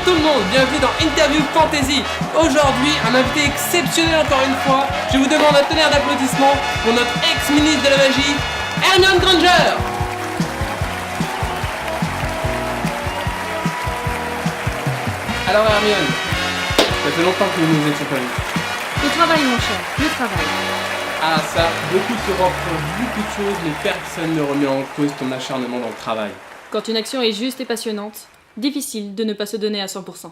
tout le monde, bienvenue dans Interview Fantasy. Aujourd'hui, un invité exceptionnel encore une fois. Je vous demande un tonnerre d'applaudissements pour notre ex-ministre de la magie, Hermione Granger. Alors Hermione, ça fait longtemps que nous nous étions pas vus. Le travail mon cher, le travail. Ah ça, beaucoup te reprochent beaucoup de choses, mais personne ne remet en cause ton acharnement dans le travail. Quand une action est juste et passionnante, difficile de ne pas se donner à 100%.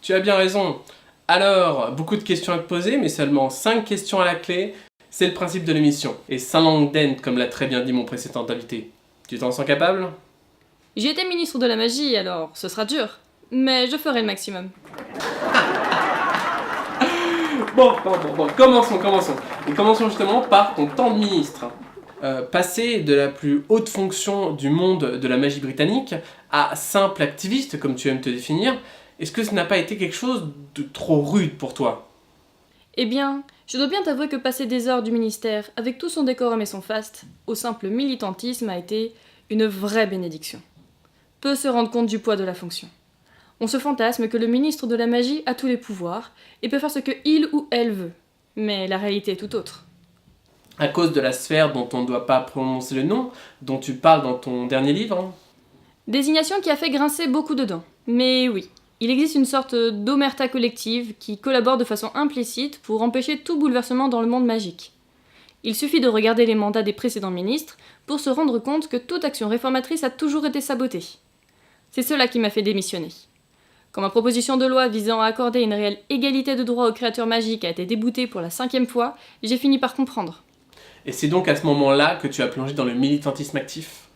Tu as bien raison. Alors, beaucoup de questions à te poser, mais seulement 5 questions à la clé. C'est le principe de l'émission. Et sans langue dente, comme l'a très bien dit mon précédent invité. Tu t'en sens capable ? J'ai été ministre de la magie, alors ce sera dur. Mais je ferai le maximum. Bon, commençons. Et commençons justement par ton temps de ministre. Passer de la plus haute fonction du monde de la magie britannique à simple activiste, comme tu aimes te définir, est-ce que ce n'a pas été quelque chose de trop rude pour toi ? Eh bien, je dois bien t'avouer que passer des heures du ministère, avec tout son décorum et son faste, au simple militantisme a été une vraie bénédiction. Peu se rendent compte du poids de la fonction. On se fantasme que le ministre de la magie a tous les pouvoirs et peut faire ce que il ou elle veut. Mais la réalité est tout autre. À cause de la sphère dont on ne doit pas prononcer le nom, dont tu parles dans ton dernier livre ? Désignation qui a fait grincer beaucoup de dents. Mais oui, il existe une sorte d'omerta collective qui collabore de façon implicite pour empêcher tout bouleversement dans le monde magique. Il suffit de regarder les mandats des précédents ministres pour se rendre compte que toute action réformatrice a toujours été sabotée. C'est cela qui m'a fait démissionner. Quand ma proposition de loi visant à accorder une réelle égalité de droit aux créatures magiques a été déboutée pour la 5e fois, j'ai fini par comprendre. Et c'est donc à ce moment-là que tu as plongé dans le militantisme actif ?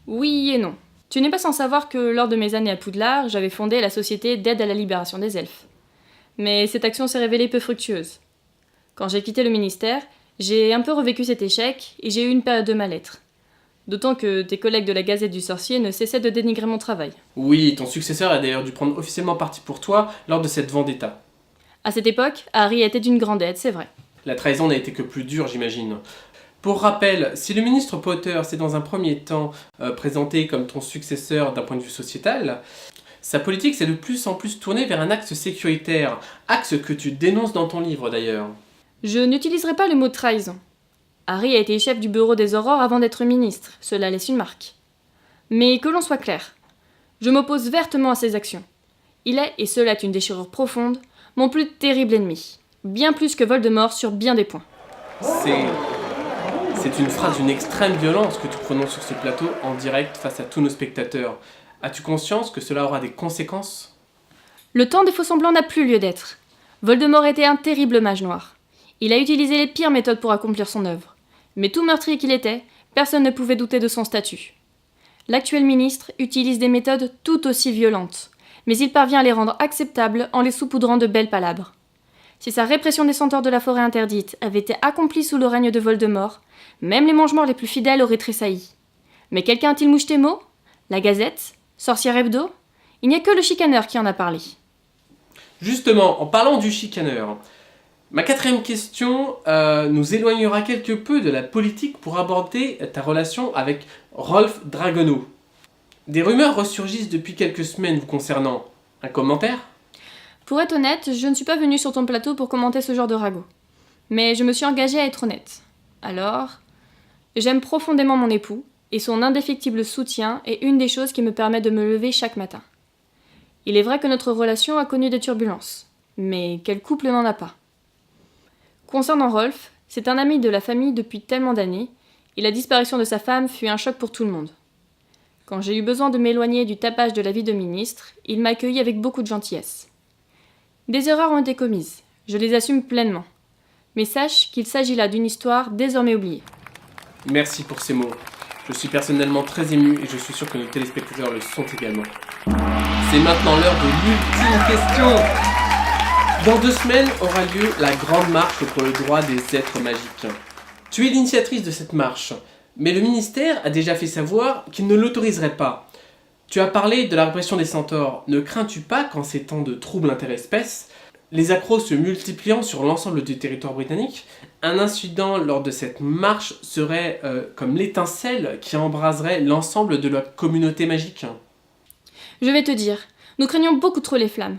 Oui et non. Tu n'es pas sans savoir que lors de mes années à Poudlard, j'avais fondé la Société d'aide à la libération des elfes. Mais cette action s'est révélée peu fructueuse. Quand j'ai quitté le ministère, j'ai un peu revécu cet échec et j'ai eu une période de mal-être. D'autant que tes collègues de la Gazette du Sorcier ne cessaient de dénigrer mon travail. Oui, ton successeur a d'ailleurs dû prendre officiellement parti pour toi lors de cette vendetta. À cette époque, Harry était d'une grande aide, c'est vrai. La trahison n'a été que plus dure, j'imagine. Pour rappel, si le ministre Potter s'est dans un premier temps présenté comme ton successeur d'un point de vue sociétal, sa politique s'est de plus en plus tournée vers un axe sécuritaire, axe que tu dénonces dans ton livre d'ailleurs. Je n'utiliserai pas le mot trahison. Harry a été chef du bureau des Aurores avant d'être ministre, cela laisse une marque. Mais que l'on soit clair, je m'oppose vertement à ses actions. Il est, et cela est une déchirure profonde, mon plus terrible ennemi. Bien plus que Voldemort sur bien des points. C'est une phrase d'une extrême violence que tu prononces sur ce plateau en direct face à tous nos spectateurs. As-tu conscience que cela aura des conséquences ? Le temps des faux-semblants n'a plus lieu d'être. Voldemort était un terrible mage noir. Il a utilisé les pires méthodes pour accomplir son œuvre. Mais tout meurtrier qu'il était, personne ne pouvait douter de son statut. L'actuel ministre utilise des méthodes tout aussi violentes, mais il parvient à les rendre acceptables en les saupoudrant de belles palabres. Si sa répression des centaures de la forêt interdite avait été accomplie sous le règne de Voldemort, même les mange-morts les plus fidèles auraient tressailli. Mais quelqu'un a-t-il moucheté mot ? La Gazette ? Sorcière Hebdo ? Il n'y a que le chicaneur qui en a parlé. Justement, en parlant du chicaneur, ma 4e question nous éloignera quelque peu de la politique pour aborder ta relation avec Rolf Dragono. Des rumeurs ressurgissent depuis quelques semaines vous concernant. Un commentaire ? Pour être honnête, je ne suis pas venue sur ton plateau pour commenter ce genre de ragot. Mais je me suis engagée à être honnête. Alors, j'aime profondément mon époux, et son indéfectible soutien est une des choses qui me permet de me lever chaque matin. Il est vrai que notre relation a connu des turbulences, mais quel couple n'en a pas ? Concernant Rolf, c'est un ami de la famille depuis tellement d'années, et la disparition de sa femme fut un choc pour tout le monde. Quand j'ai eu besoin de m'éloigner du tapage de la vie de ministre, il m'a accueilli avec beaucoup de gentillesse. Des erreurs ont été commises, je les assume pleinement. Mais sache qu'il s'agit là d'une histoire désormais oubliée. Merci pour ces mots. Je suis personnellement très ému et je suis sûr que nos téléspectateurs le sont également. C'est maintenant l'heure de l'ultime question. Dans 2 semaines aura lieu la grande marche pour le droit des êtres magiques. Tu es l'initiatrice de cette marche, mais le ministère a déjà fait savoir qu'il ne l'autoriserait pas. Tu as parlé de la répression des centaures. Ne crains-tu pas qu'en ces temps de troubles interespèces, les accros se multipliant sur l'ensemble du territoire britannique, un incident lors de cette marche serait comme l'étincelle qui embraserait l'ensemble de la communauté magique ? Je vais te dire, Nous craignons beaucoup trop les flammes.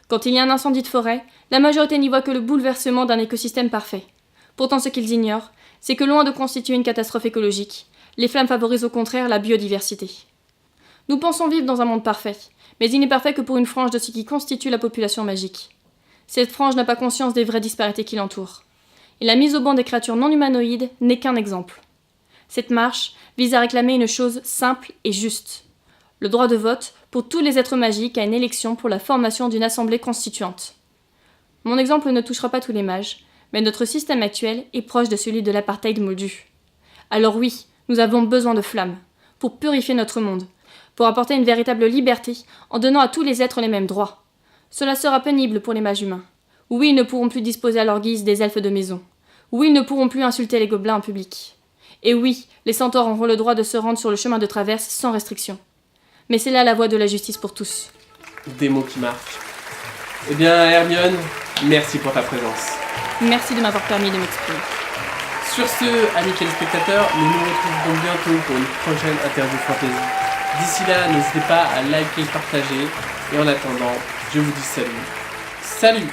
Quand il y a un incendie de forêt, la majorité n'y voit que le bouleversement d'un écosystème parfait. Pourtant, ce qu'ils ignorent, c'est que loin de constituer une catastrophe écologique, les flammes favorisent au contraire la biodiversité. Nous pensons vivre dans un monde parfait, mais il n'est parfait que pour une frange de ce qui constitue la population magique. Cette frange n'a pas conscience des vraies disparités qui l'entourent. Et la mise au banc des créatures non humanoïdes n'est qu'un exemple. Cette marche vise à réclamer une chose simple et juste. Le droit de vote pour tous les êtres magiques à une élection pour la formation d'une assemblée constituante. Mon exemple ne touchera pas tous les mages, mais notre système actuel est proche de celui de l'apartheid moldu. Alors oui, nous avons besoin de flammes, pour purifier notre monde, pour apporter une véritable liberté en donnant à tous les êtres les mêmes droits. Cela sera pénible pour les mages humains. Oui, ils ne pourront plus disposer à leur guise des elfes de maison. Oui, ils ne pourront plus insulter les gobelins en public. Et oui, les centaures auront le droit de se rendre sur le chemin de traverse sans restriction. Mais c'est là la voie de la justice pour tous. Des mots qui marquent. Eh bien, Hermione, merci pour ta présence. Merci de m'avoir permis de m'exprimer. Sur ce, amis téléspectateurs, nous nous retrouverons bientôt pour une prochaine interview fantasy. D'ici là, n'hésitez pas à liker, partager, et en attendant, je vous dis salut. Salut!